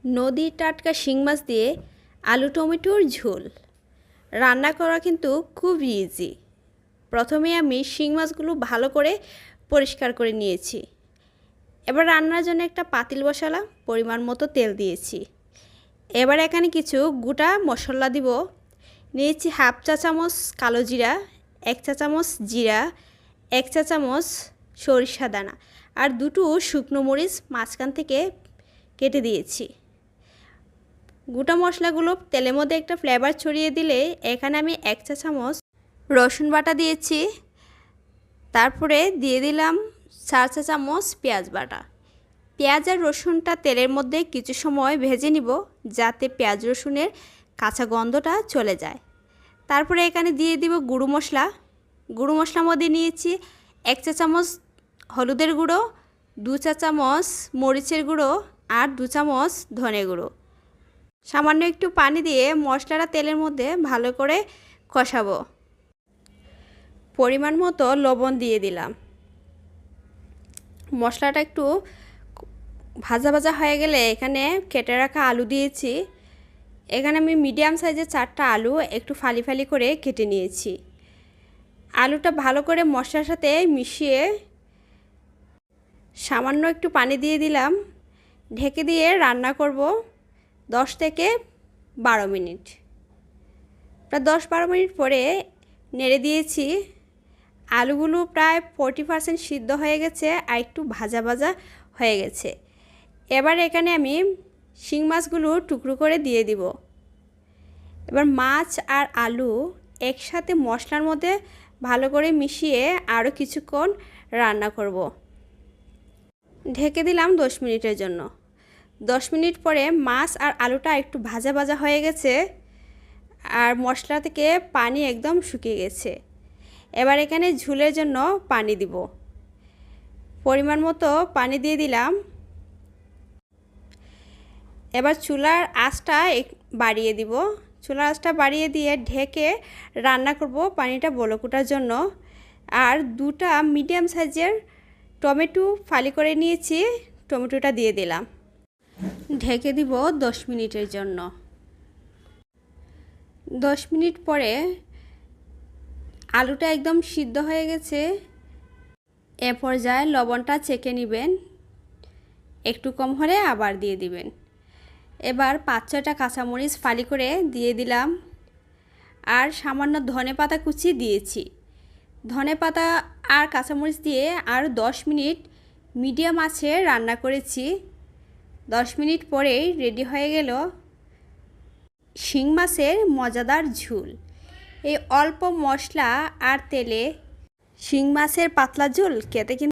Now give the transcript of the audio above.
নদীর টাটকা শিং মাছ দিয়ে আলু টমেটোর ঝোল রান্না করা কিন্তু খুব ইজি। প্রথমে আমি শিং মাছগুলো ভালো করে পরিষ্কার করে নিয়েছি। এবার রান্নার জন্য একটা পাতিল বসালাম, পরিমাণ মতো তেল দিয়েছি। এবার এখানে কিছু গোটা মশলা দিব। নিয়েছি হাফ চা চামচ কালো জিরা, 1 চা চামচ জিরা, 1 চা চামচ সরিষা দানা আর দুটো শুকনো মরিচ মাঝখান থেকে কেটে দিয়েছি। গোটা মশলাগুলো তেলের মধ্যে একটা ফ্লেভার ছড়িয়ে দিলে এখানে আমি 1 চা চামচ রসুন বাটা দিয়েছি। তারপরে দিয়ে দিলাম 4 চা চামচ পেঁয়াজ বাটা। পেঁয়াজ আর রসুনটা তেলের মধ্যে কিছু সময় ভেজে নিব, যাতে পেঁয়াজ রসুনের কাঁচা গন্ধটা চলে যায়। তারপরে এখানে দিয়ে দিব গুঁড়ো মশলা। গুঁড়ো মশলার মধ্যে নিয়েছি 1 চা চামচ হলুদের গুঁড়ো, 2 চা চামচ মরিচের গুঁড়ো আর 2 চামচ ধনে গুঁড়ো। সামান্য একটু পানি দিয়ে মশলাটা তেলের মধ্যে ভালো করে কষাবো। পরিমাণ মতো লবণ দিয়ে দিলাম। মশলাটা একটু ভাজা ভাজা হয়ে গেলে এখানে কেটে রাখা আলু দিয়েছি। এখানে আমি মিডিয়াম সাইজের 4টা আলু একটু ফালি ফালি করে কেটে নিয়েছি। আলুটা ভালো করে মশলার সাথে মিশিয়ে সামান্য একটু পানি দিয়ে দিলাম। ঢেকে দিয়ে রান্না করব 10 থেকে 12 মিনিট। প্রায় 10-12 মিনিট পরে নেড়ে দিয়েছি। আলুগুলো প্রায় 40% সিদ্ধ হয়ে গেছে আর একটু ভাজা ভাজা হয়ে গেছে। এবার এখানে আমি শিং মাছগুলো টুকরো করে দিয়ে দিব। এবার মাছ আর আলু একসাথে মশলার মধ্যে ভালো করে মিশিয়ে আরও কিছুক্ষণ রান্না করব। ঢেকে দিলাম 10 মিনিটের জন্য। 10 মিনিট পরে মাছ আর আলুটা একটু ভাজা ভাজা হয়ে গেছে আর মশলা থেকে পানি একদম শুকিয়ে গেছে। এবার এখানে ঝোলের জন্য পানি দিব। পরিমাণ মতো পানি দিয়ে দিলাম। এবার চুলার আঁচটা বাড়িয়ে দিব। চুলার আঁচটা বাড়িয়ে দিয়ে ঢেকে রান্না করব পানিটা বলক ওঠার জন্য। আর 2টা মিডিয়াম সাইজের টমেটো ফালি করে নিয়েছি, টমেটোটা দিয়ে দিলাম। ঢেকে দিব 10 মিনিটের জন্য। 10 মিনিট পরে আলুটা একদম সিদ্ধ হয়ে গেছে। এ পর্যায়ে লবণটা চেখে নেবেন, একটু কম হলে আবার দিয়ে দিবেন। এবার 5-6টা কাঁচামরিচ ফালি করে দিয়ে দিলাম আর সামান্য ধনেপাতা কুচি দিয়েছি। ধনেপাতা আর কাঁচামরিচ দিয়ে আর 10 মিনিট মিডিয়াম আঁচে রান্না করেছি। 10 মিনিট পরেই রেডি হয়ে গেল শিং মাছের মজাদার ঝোল। এই অল্প মশলা আর তেলে শিং মাছের পাতলা ঝোল খেতে কিন্তু